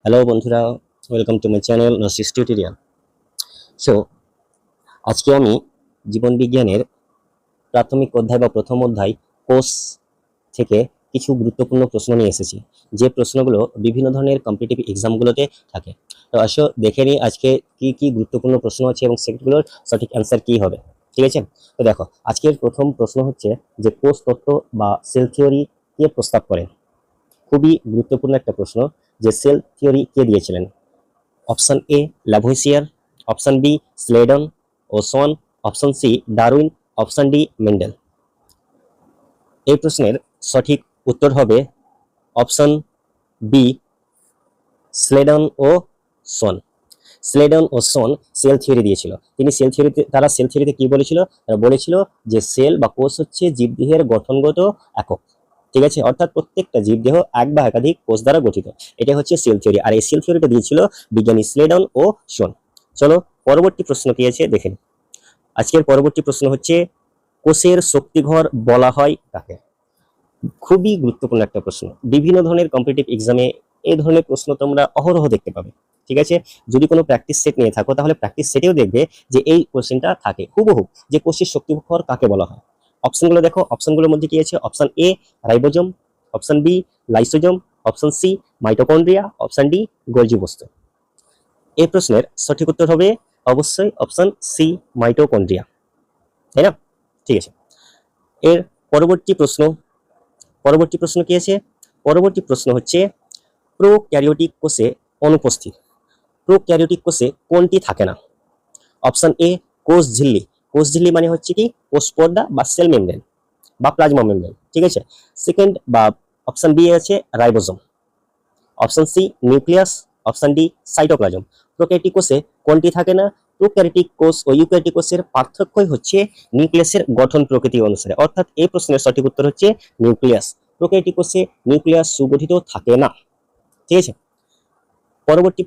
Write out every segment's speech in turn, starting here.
Hello বন্ধুরা, welcome to my channel নসিস tutorial. So আজকে আমি জীবন বিজ্ঞানের প্রাথমিক অধ্যায় বা প্রথম অধ্যায় কোষ থেকে কিছু গুরুত্বপূর্ণ প্রশ্ন নিয়ে এসেছি, যে প্রশ্নগুলো বিভিন্ন ধরনের কম্পিটিটিভ এক্সামগুলোতে থাকে। তো আসো দেখে নিই আজকে কি কি গুরুত্বপূর্ণ প্রশ্ন আছে এবং সেগুলোর সঠিক অ্যান্সার কি হবে। ঠিক আছে, তো দেখো আজকের প্রথম প্রশ্ন হচ্ছে যে কোষ তত্ত্ব বা সেল থিওরি কে প্রস্তাব করেন। খুবই গুরুত্বপূর্ণ একটা প্রশ্ন, যে সেল থিওরি কে দিয়েছিলেন। Option A Lavoisier, option B Schleiden ও Schwann, option C Darwin, option D Mendel. এই প্রশ্নের সঠিক উত্তর হবে অপশন বি স্লেডন ও সন। স্লেডন ও সন সেল থিওরি দিয়েছিল। তারা সেল থিওরিতে কি বলেছিল? তারা বলেছিল যে সেল বা কোষ হচ্ছে জীবদেহের গঠনগত একক। ঠিক আছে, অর্থাৎ প্রত্যেকটা জীবদেহ এক বা একাধিক কোষ দ্বারা গঠিত। এটা হচ্ছে সেল থিওরি, আর এই সেল থিওরিটা দিয়েছিল বিজ্ঞানী স্লেডন ও সন। চলো পরবর্তী প্রশ্ন কি আছে দেখেন। আজকের পরবর্তী প্রশ্ন হচ্ছে কোষের শক্তিঘর বলা হয় কাকে। খুবই গুরুত্বপূর্ণ একটা প্রশ্ন, বিভিন্ন ধরনের কম্পিটিটিভ এক্সামে এই ধরনের প্রশ্ন তোমরা অহরহ দেখতে পাবে। ঠিক আছে, যদি কোনো প্র্যাকটিস সেট নিয়ে থাকো তাহলে প্র্যাকটিস সেটেও দেখবে যে এই কোশ্চেনটা থাকে হুবহু, যে কোষের শক্তিঘর কাকে বলা হয়। অপশনগুলো দেখো, অপশনগুলোর মধ্যে কি আছে? Option A ribosome, option B lysosome, option C mitochondria, option D Golgi বস্তু। এই প্রশ্নের সঠিক উত্তর হবে অবশ্যই অপশন সি মাইটোকন্ড্রিয়া, তাই না? ঠিক আছে, এর পরবর্তী প্রশ্ন কি আছে? পরবর্তী প্রশ্ন হচ্ছে প্রোক্যারিওটিক কোষে অনুপস্থিত প্রোক্যারিওটিক কোষে কোনটি থাকে না। অপশন এ কোষ ঝিল্লি। কোষ ঝিল্লি মানে হচ্ছে কি কোষ পর্দা বা সেল মেমব্রেন বা প্লাজমা মেমব্রেন। ঠিক আছে, সেকেন্ড বা অপশন বি আছে ribosome, option C nucleus, option D cytoplasm. Prokaryotic কোষে কোনটি থাকে না? প্রোক্যারিওটিক কোষ ও ইউক্যারিওটিক কোষের পার্থক্যই হচ্ছে নিউক্লিয়াসের গঠন প্রকৃতি অনুসারে, অর্থাৎ এই প্রশ্নের সঠিক উত্তর হচ্ছে নিউক্লিয়াস। প্রোক্যারিওটিক কোষে নিউক্লিয়াস সুগঠিত থাকে না। ঠিক আছে, পরবর্তী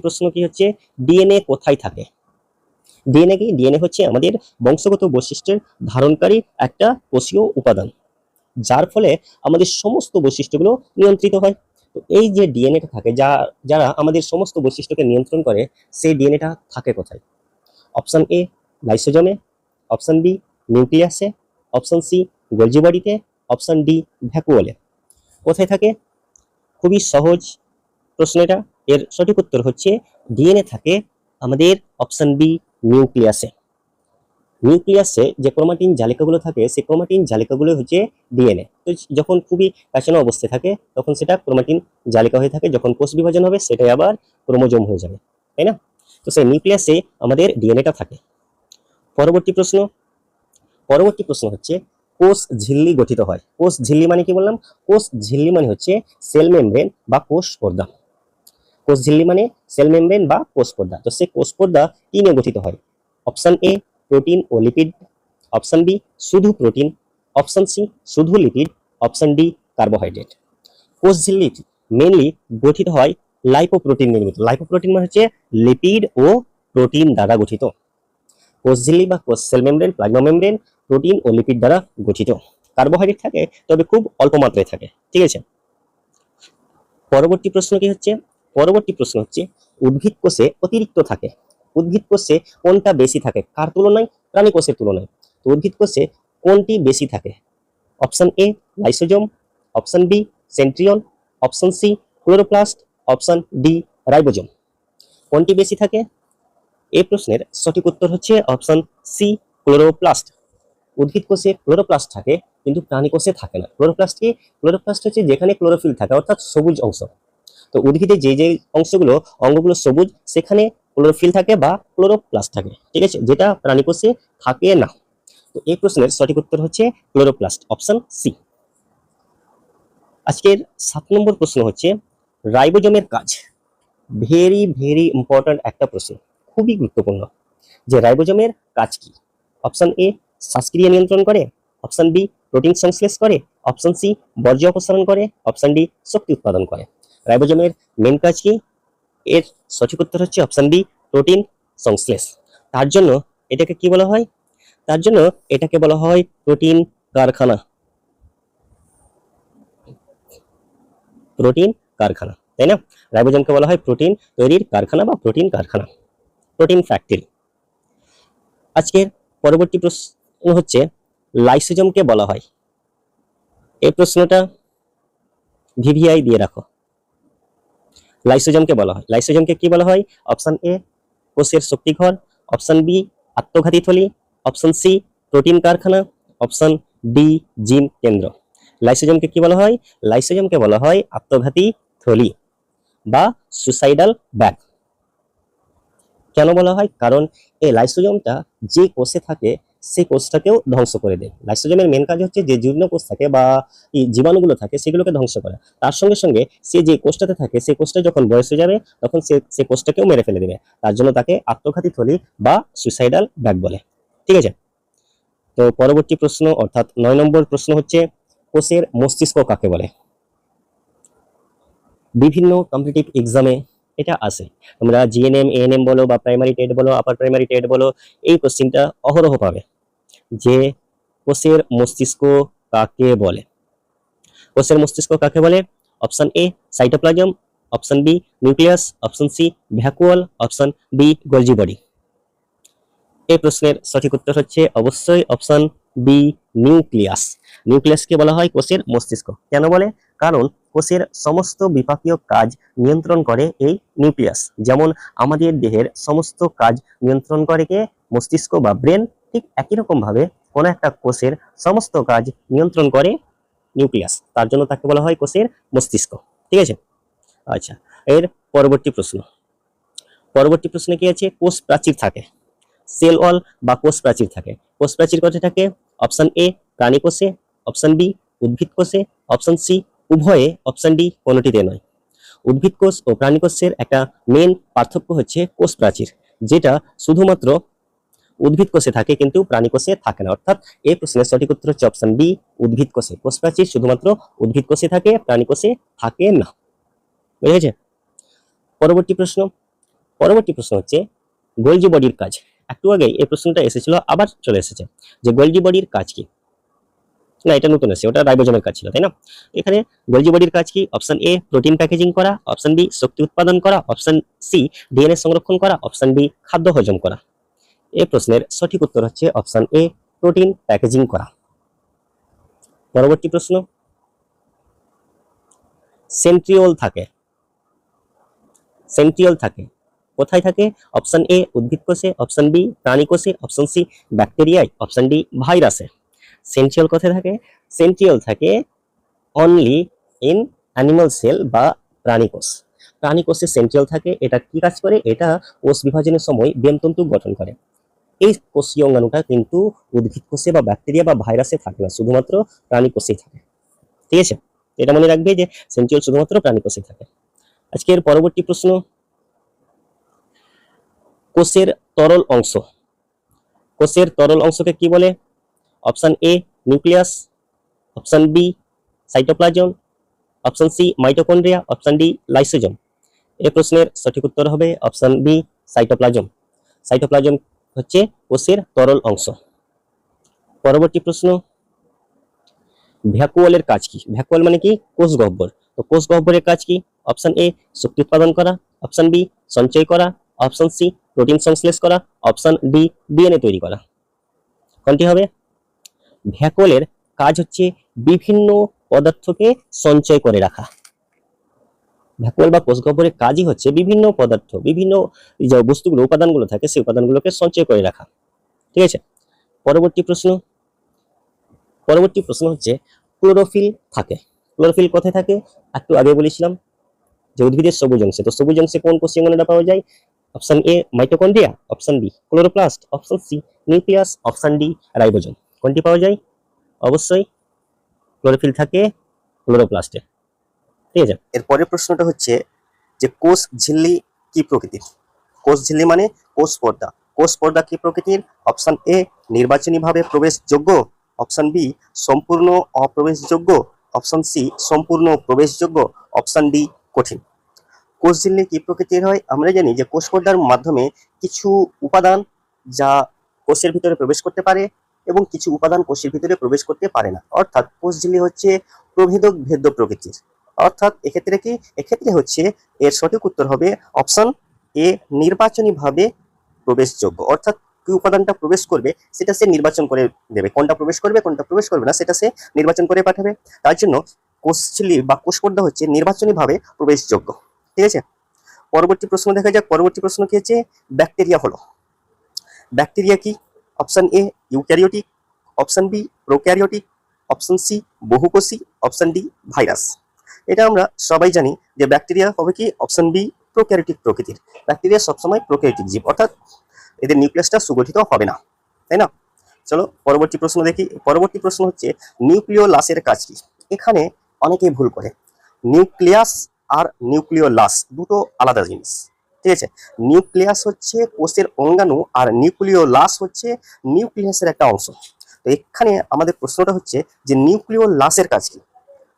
প্রশ্ন কি হচ্ছে ডিএনএ কোথায় থাকে। ডিএনএ কি? ডিএনএ হচ্ছে আমাদের বংশগত বৈশিষ্ট্যের ধারণকারী একটা কোষীয় উপাদান, যার ফলে আমাদের সমস্ত বৈশিষ্ট্যগুলো নিয়ন্ত্রিত হয়। তো এই যে ডিএনএটা থাকে, যারা আমাদের সমস্ত বৈশিষ্ট্যকে নিয়ন্ত্রণ করে, সেই ডিএনএটা থাকে কোথায়? অপশন এ লাইসোজোমে, অপশন বি নিউক্লিয়াসে, অপশন সি গোলজি বডিতে, অপশন ডি ভ্যাকুওলে। কোথায় থাকে? খুবই সহজ প্রশ্ন এটা। এর সঠিক উত্তর হচ্ছে ডিএনএ থাকে আমাদের অপশন বি নিউক্লিয়াসে। নিউক্লিয়াসে যে ক্রোমাটিন জালিকাগুলো থাকে, সেই ক্রোমাটিন জালিকাগুলো হচ্ছে ডিএনএ। তো যখন খুবই পেঁচানো অবস্থায় থাকে তখন সেটা ক্রোমাটিন জালিকা হয়ে থাকে, যখন কোষ বিভাজন হবে সেটাই আবার ক্রোমোজোম হয়ে যাবে, তাই না? তো সেই নিউক্লিয়াসে আমাদের ডিএনএটা থাকে। পরবর্তী প্রশ্ন হচ্ছে কোষ ঝিল্লি গঠিত হয়। কোষ ঝিল্লি মানে কি বললাম? কোষ ঝিল্লি মানে হচ্ছে সেল মেমব্রেন বা কোষ পর্দা। কোষ ঝিল্লি মানে সেল মেমব্রেন বা কোষ পর্দা। তো সেই কোষ পর্দা কি নিয়ে গঠিত হয়? অপশন এ প্রোটিন ও লিপিড, অপশন বি শুধু প্রোটিন, অপশন সি শুধু লিপিড, অপশন ডি কার্বোহাইড্রেট। কোষ ঝিল্লি মেইনলি গঠিত হয় লাইপোপ্রোটিন নির্মিত। লাইপোপ্রোটিন মানে হচ্ছে লিপিড ও প্রোটিন দ্বারা গঠিত। কোষ ঝিল্লি বা কোষ cell membrane, plasma membrane protein ও লিপিড দ্বারা গঠিত। কার্বোহাইড্রেট থাকে, তবে খুব অল্প মাত্রায় থাকে। ঠিক আছে, পরবর্তী প্রশ্ন কি হচ্ছে? পরবর্তী প্রশ্ন হচ্ছে উদ্ভিদ কোষে অতিরিক্ত থাকে। উদ্ভিদ কোষে কোনটা বেশি থাকে কার তুলনায়? প্রাণী কোষের তুলনায়। তো উদ্ভিদ কোষে কোনটি বেশি থাকে? Option A lysosome, option B centriole, option C chloroplast, option D ribosome. কোনটি বেশি থাকে? এই প্রশ্নের সঠিক উত্তর হচ্ছে অপশন সি ক্লোরোপ্লাস্ট। উদ্ভিদ কোষে ক্লোরোপ্লাস্ট থাকে, কিন্তু প্রাণী কোষে থাকে না। ক্লোরোপ্লাস্ট হচ্ছে যেখানে ক্লোরোফিল থাকে, অর্থাৎ সবুজ অংশ। তো উদ্ভিদে যে অঙ্গগুলো সবুজ, সেখানে ক্লোরোফিল থাকে বা ক্লোরোপ্লাস্ট থাকে। ঠিক আছে, যেটা প্রাণী কোষে থাকে না। তো এই প্রশ্নের সঠিক উত্তর হচ্ছে ক্লোরোপ্লাস্ট, অপশন সি। আজকের 7 নম্বর প্রশ্ন হচ্ছে রাইবোজোমের কাজ। ভেরি ভেরি ইম্পর্ট্যান্ট একটা প্রশ্ন, খুবই গুরুত্বপূর্ণ, যে রাইবোজোমের কাজ কি। অপশন এ শ্বাসক্রিয়া নিয়ন্ত্রণ করে, অপশন বি প্রোটিন সংশ্লেষ করে, অপশন সি বর্জ্য অপসারণ করে, অপশন ডি শক্তি উৎপাদন করে। রাইবোজোমের মেন কাজ কি? এর সঠিক উত্তর হচ্ছে অপশন বি প্রোটিন সংশ্লেষ। তার জন্য এটাকে কি বলা হয়? তার জন্য এটাকে বলা হয় প্রোটিন কারখানা। প্রোটিন কারখানা। তাই না? রাইবোজোমকে বলা হয় প্রোটিন তৈরির কারখানা বা প্রোটিন কারখানা, প্রোটিন ফ্যাক্টরি। আজকের পরবর্তী প্রশ্ন হচ্ছে লাইসোজোমকে বলা হয়, এই প্রশ্নটা ভিভিআই দিয়ে রাখো। লাইসোজোমকে বলা হয়, লাইসোজোমকে কি বলা হয়? অপশন এ কোষের শক্তিঘর, অপশন বি আত্মঘাতী থলি, অপশন সি প্রোটিন কারখানা, অপশন ডি জিন কেন্দ্র। লাইসোজোমকে কি বলা হয়? লাইসোজোমকে বলা হয় আত্মঘাতী থলি বা সুসাইডাল ব্যাগ। কেন বলা হয়? কারণ এই লাইসোজোমটা যে কোষে থাকে সেই কোষটাকেও ধ্বংস করে দেয়। লাইসোজোমের মেন কাজ হচ্ছে যে জীর্ণ কোষ থাকে বা এই জীবাণুগুলো থাকে সেগুলোকে ধ্বংস করা। তার সঙ্গে সঙ্গে সে যে কোষটাতে থাকে সেই কোষটা যখন বয়স হয়ে যাবে তখন সে কোষটাকেও মেরে ফেলে দেবে। তার জন্য তাকে আত্মঘাতী থলি বা সুসাইডাল ব্যাগ বলে। ঠিক আছে, তো পরবর্তী প্রশ্ন অর্থাৎ 9 নম্বর প্রশ্ন হচ্ছে কোষের মস্তিষ্ক কাকে বলে? বিভিন্ন কম্পিটিটিভ এক্সামে এটা আসে। তোমরা জিএনএম এএনএম বলো বা প্রাইমারি টেট বলো আপার প্রাইমারি টেট বলো, এই কোশ্চিনটা অহরহ পাবে যে কোষের মস্তিষ্ক কাকে বলে। কোষের মস্তিষ্ক কাকে বলে? Option A cytoplasm, option B nucleus, option C vacuole, option D Golgi body. এই প্রশ্নের সঠিক উত্তর হচ্ছে অবশ্যই অপশন বি নিউক্লিয়াস। নিউক্লিয়াসকে বলা হয় কোষের মস্তিষ্ক। কেন বলে? কারণ কোষের সমস্ত বিপাকীয় কাজ নিয়ন্ত্রণ করে এই নিউক্লিয়াস। যেমন আমাদের দেহের সমস্ত কাজ নিয়ন্ত্রণ করে কে? মস্তিষ্ক বা ব্রেন। ঠিক একই রকম ভাবে কোনো একটা কোষের সমস্ত কাজ নিয়ন্ত্রণ করে নিউক্লিয়াস, তার জন্য তাকে বলা হয় কোষের মস্তিষ্ক। ঠিক আছে, আচ্ছা এর পরবর্তী প্রশ্ন। পরবর্তী প্রশ্নে কি আছে? কোষ প্রাচীর থাকে, সেল ওয়াল বা কোষ প্রাচীর থাকে। কোষ প্রাচীর কোথায় থাকে? অপশন এ প্রাণী কোষে, অপশন বি উদ্ভিদ কোষে, অপশন সি উভয়ে, অপশন ডি কোনোটিতে নয়। উদ্ভিদ কোষ ও প্রাণী কোষের একটা মেন পার্থক্য হচ্ছে কোষ প্রাচীর, যেটা শুধুমাত্র উদ্ভিদ কোষে থাকে কিন্তু প্রাণী কোষে থাকে না। অর্থাৎ এই প্রশ্নের সঠিক উত্তর হচ্ছে অপশন বি উদ্ভিদ কোষে। কোষ প্রাচীর শুধুমাত্র উদ্ভিদ কোষে থাকে, প্রাণী কোষে থাকে না। বুঝেছে? পরবর্তী প্রশ্ন। পরবর্তী প্রশ্ন হচ্ছে গোলজি বডির কাজ। একটু আগে এই প্রশ্নটা এসেছিল, আবার চলে এসেছে যে গোলজি বডির কাজ কি। না, এটা নতুন এসেছে, ওটা রাইবোজোমের কাজ ছিল, তাই না? এখানে গোলজি বডির কাজ কি? অপশন এ প্রোটিন প্যাকেজিং করা, অপশন বি শক্তি উৎপাদন করা, অপশন সি ডিএনএ সংরক্ষণ করা, অপশন ডি খাদ্য হজম করা। এই প্রশ্নের সঠিক উত্তর হচ্ছে অপশন এ প্রোটিন প্যাকেজিং করা। পরবর্তী প্রশ্ন। সেন্ট্রিওল থাকে, সেন্ট্রিওল থাকে কোথায় থাকে? অপশন এ উদ্ভিদ কোষে, অপশন বি প্রাণী কোষে, অপশন সি ব্যাকটেরিয়ায়, অপশন ডি ভাইরাসে। সেন্ট্রিওল কোথায় থাকে? সেন্ট্রিওল থাকে অনলি ইন অ্যানিমাল সেল বা প্রাণী কোষ। প্রাণী কোষে সেন্ট্রিওল থাকে। এটা কি কাজ করে? এটা কোষ বিভাজনের সময় বেমতন্তু গঠন করে। এই কোষীয় অঙ্গাণুটা কিন্তু উদ্ভিদ কোষে বা ব্যাকটেরিয়া বা ভাইরাসে থাকে না, শুধুমাত্র প্রাণী কোষেই থাকে। ঠিক আছে, এটা মনে রাখবে যে সেন্ট্রিওল শুধুমাত্র প্রাণী কোষেই থাকে। আজকের পরবর্তী প্রশ্ন। কোষের তরল অংশ, কোষের তরল অংশকে কি বলে? Option A nucleus, option B cytoplasm, option C mitochondria, option D lysosome. এই প্রশ্নের সঠিক উত্তর হবে অপশন বি সাইটোপ্লাজম। সাইটোপ্লাজম হচ্ছে কোষের তরল অংশ। পরবর্তী প্রশ্ন। ভ্যাকুওলের কাজ কি? ভ্যাকুওল মানে কি? কোষ গহ্বর। তো কোষ গহ্বরের কাজ কি? অপশন এ শক্তি উৎপাদন করা, অপশন বি সঞ্চয় করা, অপশন সি প্রোটিন সংশ্লেষ করা, অপশন ডি ডিএনএ তৈরি করা। কোনটি হবে? ভ্যাকুওলের কাজ হচ্ছে বিভিন্ন পদার্থকে সঞ্চয় করে রাখা। ভ্যাকুওল বা কোষ গহ্বরের কাজই হচ্ছে বিভিন্ন পদার্থ, বিভিন্ন যে বস্তুগুলো উপাদানগুলো থাকে সেই উপাদানগুলোকে সঞ্চয় করে রাখা। ঠিক আছে, পরবর্তী প্রশ্ন। পরবর্তী প্রশ্ন হচ্ছে ক্লোরোফিল থাকে। ক্লোরোফিল কোথায় থাকে? একটু আগে বলেছিলাম যে উদ্ভিদের সবুজ অংশে। তো সবুজ অংশে কোন কোষীয় অঙ্গাণুটা পাওয়া যায়? Option A mitochondria, option B chloroplast, option C nucleus, option D ribosome. কোনটি পাওয়া যায়? অবশ্যই ক্লোরোফিল থাকে ক্লোরোপ্লাস্টে। ঠিক আছে, এর পরের প্রশ্নটা হচ্ছে যে কোষ ঝিল্লি কি প্রকৃতির? কোষ ঝিল্লি মানে কোষ পর্দা। কোষ পর্দা কি প্রকৃতির? অপশন এ নির্বাচনীভাবে প্রবেশযোগ্য, অপশন বি সম্পূর্ণ অপ্রবেশযোগ্য, অপশন সি সম্পূর্ণ প্রবেশযোগ্য, অপশন ডি কঠিন। কোষ ঝিল্লি কি প্রকৃতির হয়? আমরা জানি যে কোষ পর্দার মাধ্যমে কিছু উপাদান যা কোষের ভিতরে প্রবেশ করতে পারে এবং কিছু উপাদান কোষের ভিতরে প্রবেশ করতে পারে না। অর্থাৎ কোষ ঝিল্লি হচ্ছে প্রভেদক ভেদ্য প্রকৃতির। অর্থাৎ এক্ষেত্রে কি, এক্ষেত্রে হচ্ছে এর সঠিক উত্তর হবে অপশন এ, নির্বাচনীভাবে প্রবেশযোগ্য। অর্থাৎ কি উপাদানটা প্রবেশ করবে সেটা সে নির্বাচন করে দেবে, কোনটা প্রবেশ করবে কোনটা প্রবেশ করবে না সেটা সে নির্বাচন করে পাঠাবে। তার জন্য কোষঝিল্লি বা কোষপর্দা হচ্ছে নির্বাচনীভাবে প্রবেশযোগ্য। ঠিক আছে, পরবর্তী প্রশ্ন দেখা যাক। পরবর্তী প্রশ্ন কি হচ্ছে, ব্যাকটেরিয়া হলো, ব্যাকটেরিয়া কি? Option A eukaryotic, option B prokaryotic, option C বহুকোষী, অপশন ডি ভাইরাস। এটা আমরা সবাই জানি যে ব্যাকটেরিয়া হবে কি অপশন বি প্রোক্যারিওটিক প্রকৃতির। ব্যাকটেরিয়া সবসময় প্রোক্যারিওটিক জীব, অর্থাৎ এদের নিউক্লিয়াসটা সুগঠিত হবে না, তাই না? চলো পরবর্তী প্রশ্ন দেখি। পরবর্তী প্রশ্ন হচ্ছে নিউক্লিওলাসের কাজ কি? এখানে অনেকেই ভুল করে, নিউক্লিয়াস আর নিউক্লিওলাস দুটো আলাদা জিনিস। ঠিক আছে, নিউক্লিয়াস হচ্ছে কোষের অঙ্গাণু আর নিউক্লিওলাস হচ্ছে নিউক্লিয়াসের একটা অংশ। তো এখানে আমাদের প্রশ্নটা হচ্ছে যে নিউক্লিওলাসের কাজ কি?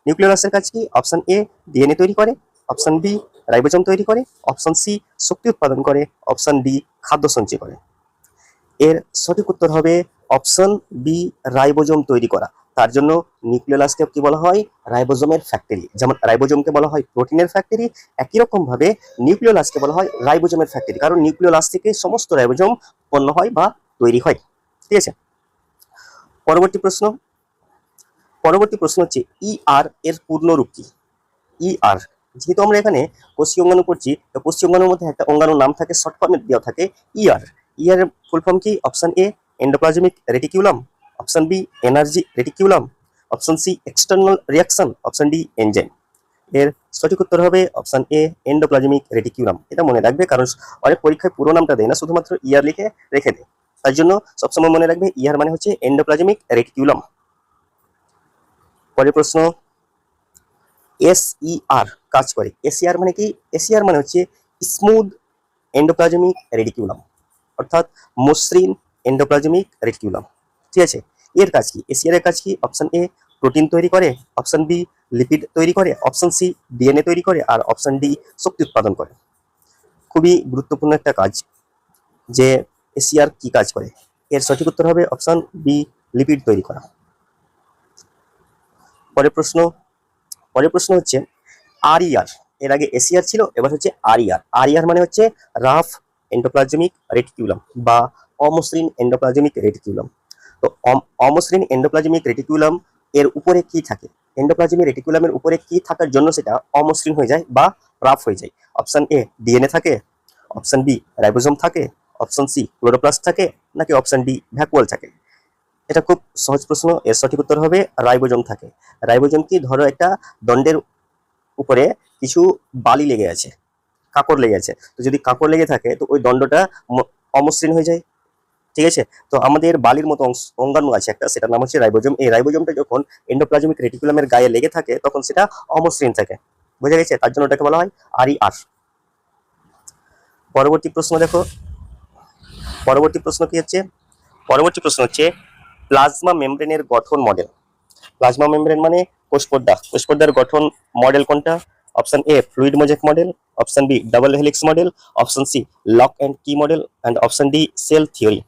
নিউক্লিওলাসের কাজ কি? অপশন এ ডিএনএ তৈরি করে, অপশন বি রাইবোজোম তৈরি করে, অপশন সি শক্তি উৎপাদন করে, অপশন ডি খাদ্য সঞ্চয় করে। এর সঠিক উত্তর হবে অপশন বি রাইবোজোম তৈরি করা। তার জন্য নিউক্লিওলাসকে কি বলা হয়? রাইবোজোমের ফ্যাক্টরি। যেমন রাইবোজোমকে বলা হয় প্রোটিনের ফ্যাক্টরি, একই রকম ভাবে নিউক্লিওলাসকে বলা হয় রাইবোজোমের ফ্যাক্টরি, কারণ নিউক্লিওলাস থেকে সমস্ত রাইবোজোম উৎপন্ন হয় বা তৈরি হয়। ঠিক আছে, পরবর্তী প্রশ্ন। পরবর্তী প্রশ্ন হচ্ছে ইআর এর পূর্ণরূপ কি? ইআর, যেহেতু আমরা এখানে কোষীয় অঙ্গাণু করছি, তো কোষীয় অঙ্গাণুর মধ্যে একটা অঙ্গাণুর নাম থাকে, শর্ট ফর্মে দেওয়া থাকে ইআর। ইআর এর ফুল ফর্ম কি? Option A endoplasmic reticulum, option B energy reticulum, option C external reaction, option D enzyme. এর সঠিক উত্তর হবে অপশন এ এন্ডোপ্লাজমিক রেটিকুলাম। এটা মনে রাখবে, কারণ অনেক পরীক্ষায় পুরো নামটা দেয় না, শুধুমাত্র ইআর লিখে রেখে দেয়। তার জন্য সবসময় মনে রাখবে ইআর মানে হচ্ছে এন্ডোপ্লাজমিক রেটিকুলাম। পরের প্রশ্ন, এসইআর কাজ করে। এসইআর মানে কি? এসইআর মানে হচ্ছে স্মুথ এন্ডোপ্লাজমিক রেটিকুলাম, অর্থাৎ মসৃণ এন্ডোপ্লাজমিক রেটিকুলাম। ঠিক আছে, এর কাজ কি? এসইআর এর কাজ কি? অপশন এ প্রোটিন তৈরি করে, অপশন বি লিপিড তৈরি করে, অপশন সি ডিএনএ তৈরি করে, আর অপশন ডি শক্তি উৎপাদন করে। খুবই গুরুত্বপূর্ণ একটা কাজ যে এসইআর কি কাজ করে। এর সঠিক উত্তর হবে অপশন বি লিপিড তৈরি করা। পরের প্রশ্ন। পরের প্রশ্ন হচ্ছে আরইআর, এর আগে এসইআর ছিল, এবার হচ্ছে আরইআর। আরইআর মানে হচ্ছে রাফ এন্ডোপ্লাজমিক রেটিকুলাম বা অমসৃণ এন্ডোপ্লাজমিক রেটিকুলাম। তো অমসৃণ এন্ডোপ্লাজমিক রেটিকুলাম এর উপরে কি থাকে? এন্ডোপ্লাজমিক রেটিকুলামের উপরে কি থাকার জন্য সেটা অমসৃণ হয়ে যায় বা রাফ হয়ে যায়? অপশন এ ডিএনএ থাকে, অপশন বি রাইবোজোম থাকে, অপশন সি ক্লোরোপ্লাস্ট থাকে, নাকি অপশন ডি ভ্যাকুয়াল থাকে? এটা খুব সহজ প্রশ্ন, এর সঠিক উত্তর হবে রাইবোজোম থাকে। রাইবোজোম কি, ধরো একটা দণ্ডের উপরে কিছু বালি লেগে আছে, কাঁকড় লেগে আছে, তো যদি কাঁকড় লেগে থাকে তো ওই দণ্ডটা অমসৃণ হয়ে যায়। ঠিক আছে, তো আমাদের বালির মতো অঙ্গাণু আছে একটা, সেটার নাম হচ্ছে রাইবোজোম। এই রাইবোজোমটা যখন এন্ডোপ্লাজমিক রেটিকুলামের গায়ে লেগে থাকে তখন সেটা অমসৃণ থাকে, বুঝা গেছে? তার জন্য ওটাকে বলা হয় আরইআর। পরবর্তী প্রশ্ন দেখো। পরবর্তী প্রশ্ন কি হচ্ছে? পরবর্তী প্রশ্ন হচ্ছে প্লাজমা মেমব্রেনের গঠন মডেল। প্লাজমা মেমব্রেন মানে কোষপর্দা, কোষপর্দার গঠন মডেল কোনটা? Option A fluid mosaic model, option B double helix model, option C lock and key model, and option D cell theory.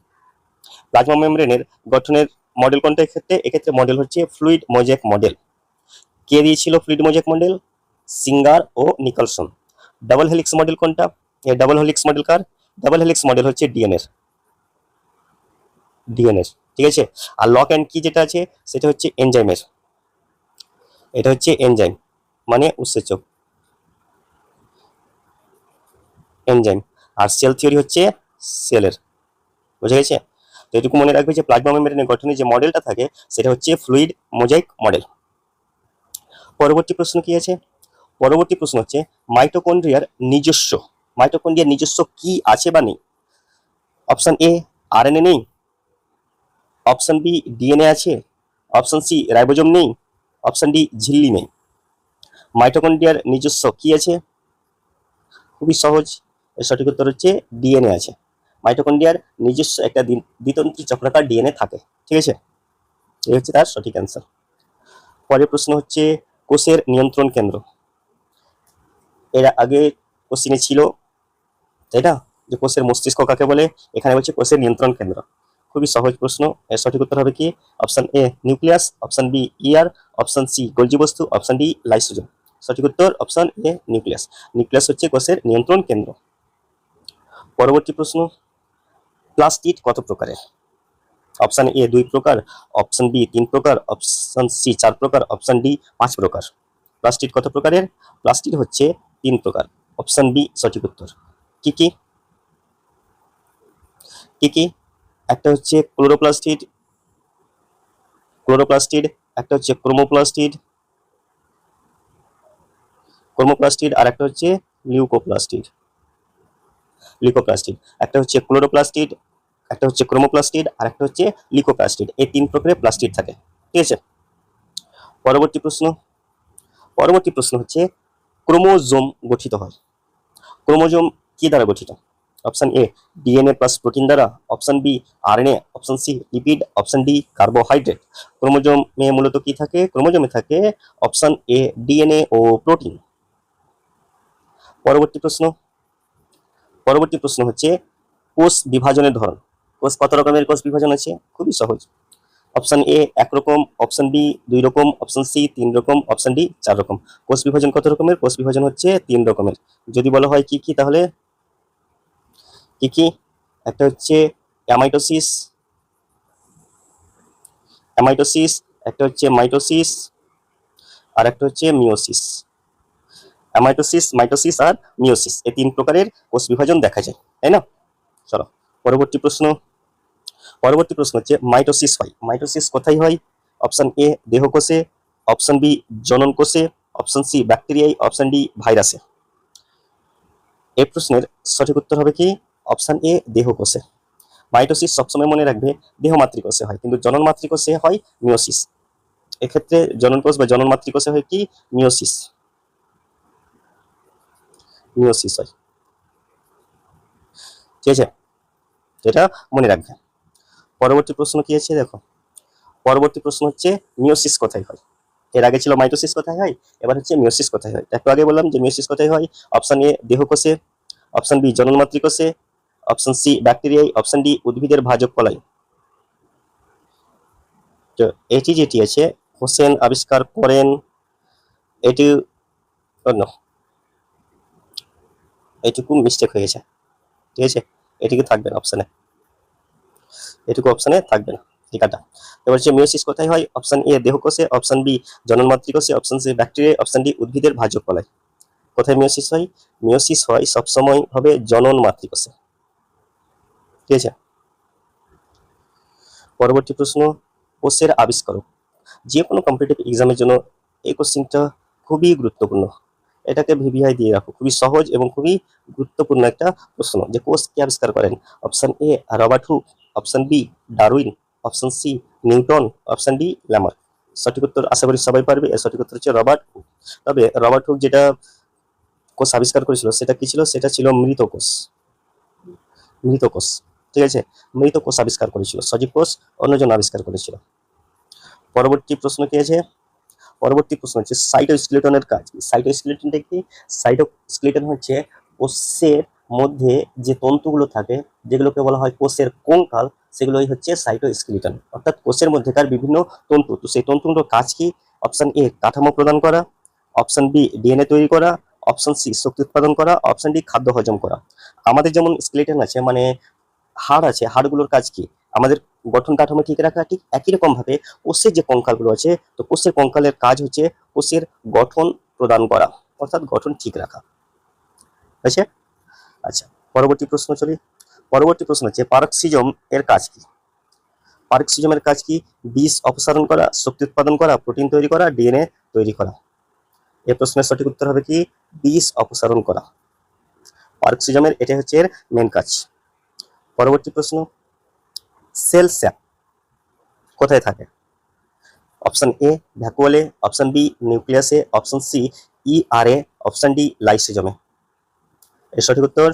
Plasma মেমব্রেনের গঠনের মডেল কোনটা এক্ষেত্রে? এক্ষেত্রে মডেল হচ্ছে ফ্লুইড মোজাইক মডেল। কে দিয়েছিল ফ্লুইড মোজাইক মডেল? সিঙ্গার ও Nicolson. Double helix model কোনটা? এই ডাবল হেলিক্স মডেল কার? ডাবল হেলিক্স মডেল হচ্ছে ডিএনএর। ডিএনএর, ঠিক আছে। আর লক অ্যান্ড কি যেটা আছে সেটা হচ্ছে এনজাইমের। এটা হচ্ছে এনজাইম মানে উৎসেচক, এনজাইম। আর সেল থিওরি হচ্ছে সেলের, বুঝা গেছে? তো এটুকু মনে রাখবে যে প্লাজমা মেমব্রেনের গঠনের যে মডেলটা থাকে সেটা হচ্ছে ফ্লুইড মোজাইক মডেল। পরবর্তী প্রশ্ন কি আছে? পরবর্তী প্রশ্ন হচ্ছে মাইটোকন্ড্রিয়ার নিজস্ব কি আছে বা নেই? অপশন এ আরএনএ নেই, অপশন বি ডিএনএ আছে, অপশন সি রাইবোজোম নেই, অপশন ডি ঝিল্লি নেই। মাইটোকন্ড্রিয়ার নিজস্ব কি আছে? খুবই সহজ, এর সঠিক উত্তর হচ্ছে ডিএনএ আছে। মাইটোকন্ড্রিয়ার নিজস্ব একটা দ্বিতন্ত্রী চক্রাকার ডিএনএ থাকে, ঠিক আছে। এই হচ্ছে তার সঠিক অ্যান্সার। পরের প্রশ্ন হচ্ছে কোষের নিয়ন্ত্রণ কেন্দ্র। এর আগে কোশ্চিনে ছিল, তাই না, যে কোষের মস্তিষ্ক কাকে বলে? এখানে বলছে কোষের নিয়ন্ত্রণ কেন্দ্র। খুবই সহজ প্রশ্ন, এর সঠিক উত্তর হবে কি? Option A nucleus, option B ER, option C Golgi বস্তু, অপশন ডি লাইসোজোম। সঠিক উত্তর অপশন এ নিউক্লিয়াস। নিউক্লিয়াস হচ্ছে কোষের নিয়ন্ত্রণ কেন্দ্র। পরবর্তী প্রশ্ন, প্লাস্টিড কত প্রকারের? অপশন এ 2 প্রকার, অপশন বি 3 প্রকার, অপশন সি 4 প্রকার, অপশন ডি 5 প্রকার। প্লাস্টিড কত প্রকারের? প্লাস্টিড হচ্ছে 3 প্রকার। অপশন বি সঠিক উত্তর। কি কি? কি কি? একটা হচ্ছে ক্লোরোপ্লাস্টিড, একটা হচ্ছে ক্রোমোপ্লাস্টিড, আর একটা হচ্ছে লিউকোপ্লাস্টিড। একটা হচ্ছে ক্লোরোপ্লাস্টিড, একটা হচ্ছে ক্রোমোপ্লাস্টিড, আর একটা হচ্ছে লিউকোপ্লাস্টিড। এই 3 প্রকারের প্লাস্টিড থাকে, ঠিক আছে। পরবর্তী প্রশ্ন হচ্ছে ক্রোমোজোম গঠিত হয়। ক্রোমোজোম কি দ্বারা গঠিত? Option A DNA plus protein দ্বারা, option B RNA, option C lipid, option D carbohydrate. ক্রোমোজোমে মূলত কি থাকে? ক্রোমোজোমে থাকে অপশন এ ডিএনএ ও প্রোটিন। পরবর্তী প্রশ্ন হচ্ছে কোষ বিভাজনের ধরন। কোষ কত রকমের কোষ বিভাজন আছে? খুবই সহজ। অপশন এ 1 রকম, অপশন বি 2 রকম, অপশন সি 3 রকম, অপশন ডি 4 রকম। কোষ বিভাজন কত রকমের? কোষ বিভাজন হচ্ছে 3 রকমের। যদি বলা হয় কি কি, তাহলে কি কি? একটা হচ্ছে অ্যামাইটোসিস, একটা হচ্ছে মাইটোসিস, আর একটা হচ্ছে মিওসিস। মাইটোসিস আর মিওসিস, এই 3 প্রকারের কোষ বিভাজন দেখা যায়, তাই না? চলো পরবর্তী প্রশ্ন হচ্ছে মাইটোসিস কোথায় হয়? অপশন এ দেহকোষে, অপশন বি জনন কোষে, অপশন সি ব্যাকটেরিয়ায়, অপশন ডি ভাইরাসে। এই প্রশ্নের সঠিক উত্তর হবে কি? Option A দেহকোষে। মাইটোসিস সবসময় মনে রাখবে দেহ মাতৃকোষে হয়, কিন্তু জনন মাতৃকোষে হয় মিওসিস। এক্ষেত্রে জনন কোষ বা জনন মাতৃকোষে হয় কি? মিওসিস হয়, ঠিক আছে, এটা মনে রাখবে। পরবর্তী প্রশ্ন কি আছে দেখো। পরবর্তী প্রশ্ন হচ্ছে মিওসিস কোথায় হয়? এর আগে ছিল মাইটোসিস কোথায় হয়, এবার হচ্ছে মিওসিস কোথায় হয়। একটু আগে বললাম যে মিওসিস কোথায় হয়। অপশন এ দেহকোষে, অপশন বি জনন মাতৃকোষে, অপশন সি ব্যাকটেরিয়ায়, অপশন ডি উদ্ভিদের ভাজক কলায়। তো এটি যেটি আছে হোসেন আবিষ্কার করেন, এটি এটুকু মিস্টেক হয়ে গেছে, ঠিক আছে, এটুকু থাকবে না অপশনে, থাকবে না টিকাটা। এবার হচ্ছে মিওসিস কোথায় হয়? অপশন এ দেহকোষে, অপশন বি জনন মাতৃকোষে, option C bacteria, option D উদ্ভিদের ভাজক কলায়। কোথায় মিওসিস হয়? মিওসিস হয় সবসময় হবে জনন মাতৃকোষে, ঠিক আছে। পরবর্তী প্রশ্ন, কোষের আবিষ্কারক। যে কোনো কম্পিটিটিভ এক্সামের জন্য এই কোশ্চেনটা খুবই গুরুত্বপূর্ণ। এটাকে ভিভিআই দিয়ে রাখো, খুবই সহজ এবং খুবই গুরুত্বপূর্ণ একটা প্রশ্ন, যে কোষ কে আবিষ্কার করেন? Option A Robert Hooke, option B Darwin, option C Newton, option D Lamarck. সঠিক উত্তর আশা করি সবাই পারবে। এর সঠিক উত্তর হচ্ছে রবার্ট হুক। তবে রবার্ট হুক যেটা কোষ আবিষ্কার করেছিল সেটা কি ছিল? সেটা ছিল মৃত কোষ, ঠিক আছে, মৃত কোষ আবিষ্কার করেছিল। সজীব কোষ অন্যজন আবিষ্কার করেছিল। পরবর্তী প্রশ্ন কি আছে? পরবর্তী প্রশ্ন হচ্ছে সাইটোস্কেলেটনের কাজ। সাইটোস্কেলেটনটা কি? সাইটোস্কেলেটন হচ্ছে কোষের মধ্যে যে তন্তুগুলো থাকে, যেগুলোকে বলা হয় কোষের কঙ্কাল, সেগুলোই হচ্ছে সাইটোস্কেলেটন, অর্থাৎ কোষের মধ্যেকার বিভিন্ন তন্তু। তো সেই তন্তুগুলোর কাজ কি? অপশন এ কাঠামো প্রদান করা, অপশন বি ডিএনএ তৈরি করা, অপশন সি শক্তি উৎপাদন করা, অপশন ডি খাদ্য হজম করা। আমাদের যেমন স্কেলেটন আছে, মানে হাড় আছে, হাড়গুলোর কাজ কি? আমাদের গঠন কাঠামো ঠিক রাখা। ঠিক একই রকম ভাবে কোষের যে কঙ্কালগুলো আছে, তো কোষের কঙ্কালের কাজ হচ্ছে কোষের গঠন প্রদান করা, অর্থাৎ গঠন ঠিক রাখা, হয়েছে। আচ্ছা পরবর্তী প্রশ্ন চলি। পরবর্তী প্রশ্ন হচ্ছে পারক্সিজম এর কাজ কি? পারক্সিজমের কাজ কি? বিষ অপসারণ করা, শক্তি উৎপাদন করা, প্রোটিন তৈরি করা, ডিএনএ তৈরি করা। এই প্রশ্নের সঠিক উত্তর হবে কি? বিষ অপসারণ করা। পারক্সিজমের এটা হচ্ছে এর মেন কাজ। পরবর্তী প্রশ্ন, সেল স্যাপ কোথায় থাকে? অপশন এ ভ্যাকুয়ালে, অপশন বি নিউক্লিয়াসে, অপশন সি ইআরএ, অপশন ডি লাইসোজোমে। এর সঠিক উত্তর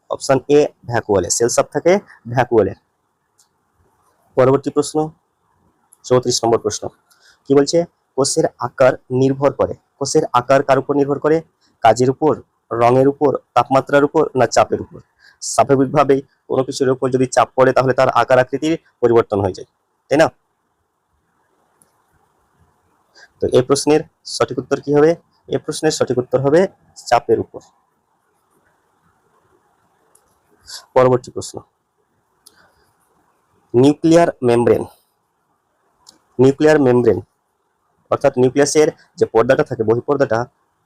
অপশন এ ভ্যাকুয়ালে। সেল সাব থাকে ভ্যাকুয়ালে। পরবর্তী প্রশ্ন 34 নম্বর প্রশ্ন কি বলছে? কোষের আকার নির্ভর করে। কোষের আকার কার উপর নির্ভর করে? কাজের উপর, রঙের উপর, তাপমাত্রার উপর, না চাপের উপর? স্বাভাবিকভাবেই কোনো কিছুর উপর যদি চাপ পড়ে তাহলে তার আকার আকৃতির পরিবর্তন হয়ে যায়, তাই না? তো এই প্রশ্নের সঠিক উত্তর কি হবে? এই প্রশ্নের সঠিক উত্তর হবে চাপের উপর। পরবর্তী প্রশ্ন, নিউক্লিয়ার মেমব্রেন। নিউক্লিয়ার মেমব্রেন অর্থাৎ নিউক্লিয়াসের যে পর্দাটা থাকে, বহিঃপর্দাটা,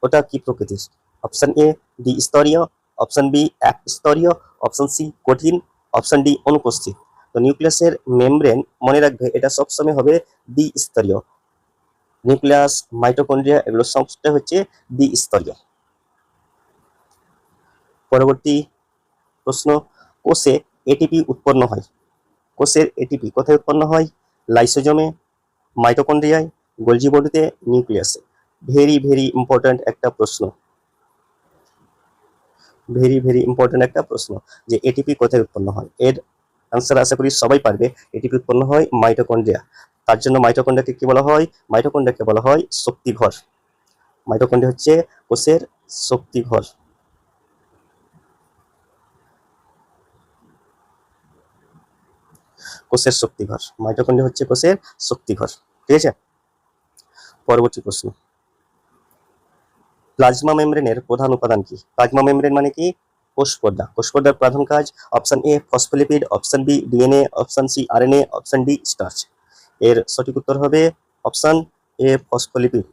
ওটা কি প্রকৃতির? অপশন এ দ্বিস্তরীয়, অপশন বি একস্তরীয়, অপশন সি কঠিন, অপশন ডি অনুপস্থিত। তো নিউক্লিয়াসের মেমব্রেন মনে রাখবে এটা সবসময় হবে দ্বিস্তরীয়। নিউক্লিয়াস, মাইটোকন্ড্রিয়া এগুলো সবটা হচ্ছে দ্বিস্তরীয়। পরবর্তী প্রশ্ন, কোষে এটিপি উৎপন্ন হয়। কোষের এটিপি কোথায় উৎপন্ন হয়? লাইসোজোমে, মাইটোকন্ড্রিয়ায়, গোলজি বডিতে, নিউক্লিয়াসে। ভেরি ভেরি ইম্পর্ট্যান্ট একটা প্রশ্ন, ভেরি ভেরি ইম্পর্ট্যান্ট একটা প্রশ্ন যে এটিপি কোথায় উৎপন্ন হয়। এর আনসার আশা করি সবাই পারবে। এটিপি উৎপন্ন হয় মাইটোকন্ড্রিয়া। তার জন্য মাইটোকন্ড্রিয়াকে কি বলা হয়? মাইটোকন্ড্রিয়াকে বলা হয় শক্তিঘর। মাইটোকন্ড্রিয়া হচ্ছে কোষের শক্তিঘর। কোষের শক্তিঘর, মাইটোকন্ড্রিয়া হচ্ছে কোষের শক্তিঘর। ঠিক আছে। পরবর্তী প্রশ্ন, প্লাজমা মেমব্রেনের প্রধান উপাদান কি? প্লাজমা মেমব্রেন মানে কি? কোষ পর্দা। কোষ পর্দার প্রধান কাজ option A phospholipid, option B DNA, option C RNA, option D starch. এর সঠিক উত্তর হবে অপশন এ ফসফোলিপিড।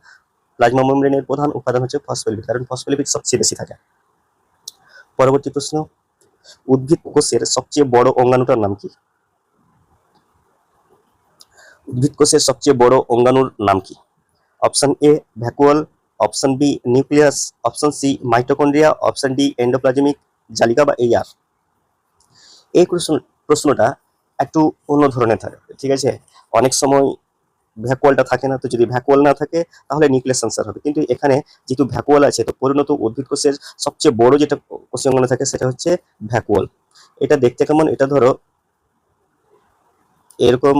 প্লাজমা মেমব্রেনের প্রধান উপাদান হচ্ছে ফসফোলিপিড, কারণ ফসফোলিপিড সবচেয়ে বেশি থাকে। পরবর্তী প্রশ্ন, উদ্ভিদ কোষের সবচেয়ে বড় অঙ্গাণুটার নাম কি? উদ্ভিদ কোষের সবচেয়ে বড় অঙ্গাণুর নাম কি? Option A vacuole, option B nucleus, option C mitochondria, option D endoplasmic জালিকা বা এইআর। এই প্রশ্নটা একটু অন্য ধরনের থাকে, ঠিক আছে। অনেক সময় ভ্যাকুয়ালটা থাকে না, তো যদি ভ্যাকুয়াল না থাকে তাহলে নিউক্লিয়াস আনসার হবে। কিন্তু এখানে যেহেতু ভ্যাকুয়াল আছে, তো পরিণত উদ্ভিদ কোষের সবচেয়ে বড় যেটা কোষীয় অঙ্গাণু থাকে সেটা হচ্ছে ভ্যাকুয়াল। এটা দেখতে কেমন? এটা ধরো এরকম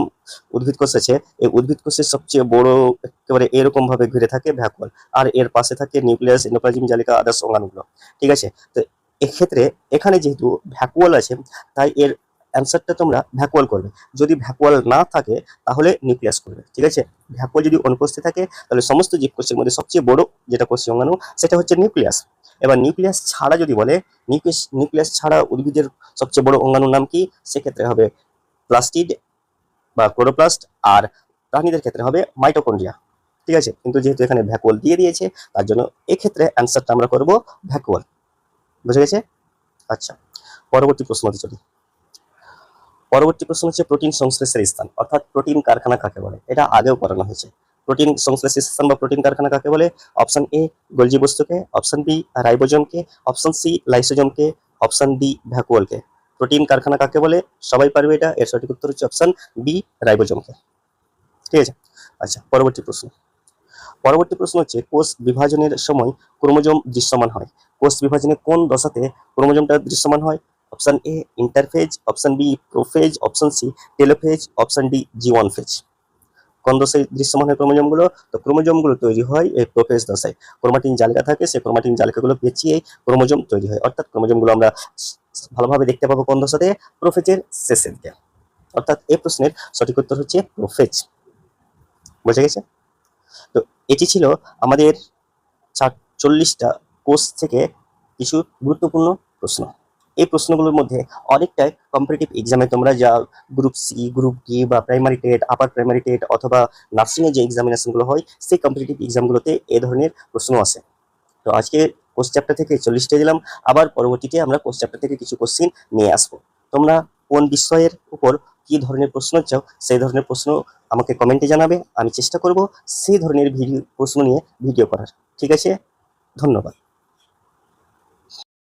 উদ্ভিদ কোষ আছে, এই উদ্ভিদ কোষের সবচেয়ে বড় একেবারে এরকম ভাবে ঘিরে থাকে ভ্যাকুয়াল, আর এর পাশে থাকে নিউক্লিয়াস, এন্ডোপ্লাজমিক জালিকা, আদার্স অঙ্গাণুগুলো। ঠিক আছে। তো এক্ষেত্রে এখানে যেহেতু ভ্যাকুয়াল আছে, তাই এর অ্যান্সারটা তোমরা ভ্যাকুয়াল করবে। যদি ভ্যাকুয়াল না থাকে তাহলে নিউক্লিয়াস করবে। ঠিক আছে। ভ্যাকুয়াল যদি অনুপস্থিত থাকে তাহলে সমস্ত জীবকোষের মধ্যে সবচেয়ে বড় যেটা কোষীয় অঙ্গাণু সেটা হচ্ছে নিউক্লিয়াস। এবার নিউক্লিয়াস ছাড়া যদি বলে, নিউক্লিয়াস ছাড়া উদ্ভিদের সবচেয়ে বড় অঙ্গাণুর নাম কি? সেক্ষেত্রে হবে প্লাস্টিড বা ক্লোরোপ্লাস্ট, আর প্রাণীদের ক্ষেত্রে হবে মাইটোকন্ড্রিয়া। ঠিক আছে। কিন্তু যেহেতু এখানে ভ্যাকুয়াল দিয়ে দিয়েছে, তার জন্য এক্ষেত্রে অ্যান্সারটা আমরা করব ভ্যাকুয়াল। বুঝে গেছে? আচ্ছা, পরবর্তী প্রশ্নতে চলি। পরবর্তী প্রশ্ন হচ্ছে প্রোটিন সংশ্লেষের স্থান, অর্থাৎ প্রোটিন কারখানা কাকে বলে? এটা আগেও করানো হয়েছে। প্রোটিন সংশ্লেষের স্থান বা প্রোটিন কারখানা কাকে বলে? অপশন এ গোলজি বস্তুকে, অপশন বি রাইবোজোমকে, অপশন সি লাইসোজোমকে, অপশন ডি ভ্যাকুয়ালকে। প্রোটিন কারখানা কাকে বলে? সবাই পারবে এটা। এর সঠিক উত্তর হচ্ছে অপশন বি রাইবোজোমকে। ঠিক আছে। আচ্ছা, পরবর্তী প্রশ্ন। পরবর্তী প্রশ্ন হচ্ছে কোষ বিভাজনের সময় ক্রোমোজোম দৃশ্যমান হয়। কোষ বিভাজনে কোন দশাতে ক্রোমোজোমটা দৃশ্যমান হয়? Option A interphase, option B prophase, option C telophase, option D জি1 ফেজ। কোন দশায় দৃশ্যমান হয় ক্রোমোজোমগুলো? তো ক্রোমোজোমগুলো তৈরি হয় এই প্রোফেজ দশায়। ক্রোমাটিন জালিকা থাকে, সেই ক্রোমাটিন জালিকাগুলো পেঁচিয়ে ক্রোমোজোম তৈরি হয়। অর্থাৎ ক্রোমোজোমগুলো আমরা ভালোভাবে দেখতে পাবো কোন দশাতে? প্রোফেজের শেষের দিকে। অর্থাৎ এই প্রশ্নের সঠিক উত্তর হচ্ছে প্রোফেজ। বুঝে গেছে? তো এটি ছিল আমাদের 40টা কোর্স থেকে কিছু গুরুত্বপূর্ণ প্রশ্ন। এই প্রশ্নগুলোর মধ্যে অনেকটাই কম্পিটিটিভ এক্সামে তোমরা যা গ্রুপ সি, গ্রুপ ডি বা primary TET, upper primary TET অথবা নার্সিংয়ের যে এক্সামিনেশনগুলো হয় সেই কম্পিটিটিভ এক্সামগুলোতে এ ধরনের প্রশ্ন আসে। তো আজকে কোর্স চ্যাপ্টার থেকে 40টা দিলাম, আবার পরবর্তীতে আমরা কোর্স চ্যাপ্টার থেকে কিছু কোশ্চিন নিয়ে আসবো। তোমরা কোন বিষয়ের উপর কি ধরনের প্রশ্ন চাও সেই ধরনের প্রশ্ন আমাকে কমেন্টে জানাবে। আমি চেষ্টা করব সেই ধরনের প্রশ্ন নিয়ে ভিডিও করার। ঠিক আছে, ধন্যবাদ।